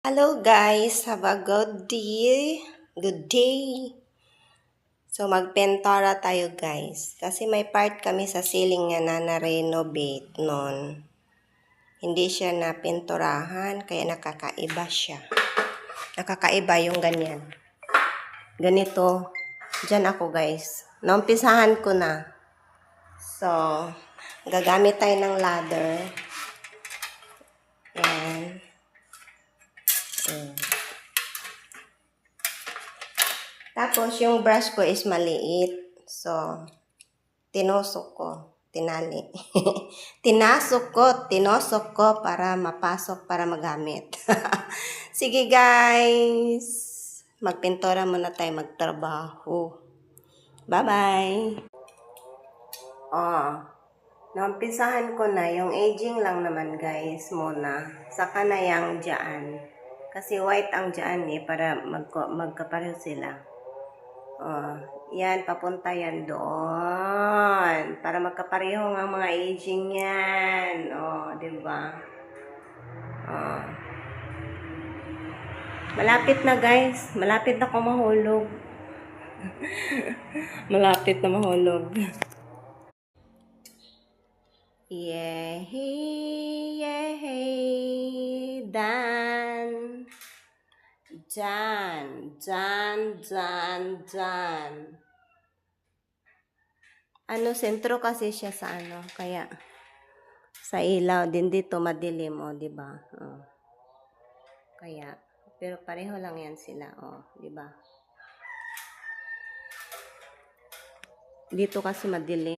Hello guys, have a good day. Good day. So magpentora tayo guys. Kasi may part kami sa ceiling nga na-renovate noon. Hindi siya napinturahan kaya nakakaiba siya. Nakakaiba yung ganyan. Ganito. Diyan ako guys. Naumpisahan ko na. So, gagamit tayo ng ladder. Yan. Tapos, yung brush ko is maliit. So, tinusok ko. Tinali. Tinosok ko para mapasok, para magamit. Sige guys. Magpintura muna tayo, magtrabaho. Bye-bye. Naumpisahan ko na. Yung aging lang naman guys muna. Saka na yung dyan. Kasi white ang dyan para magkapareho sila. Yan, papunta yan doon. Para magkapareho ang mga aging yan. Diba? Malapit na guys. Malapit na ako mahulog. Malapit na mahulog. Yehey, dan. Dyan. Sentro kasi siya sa kaya sa ilaw din dito madilim, diba? Kaya, pero pareho lang yan sila, diba? Dito kasi madilim.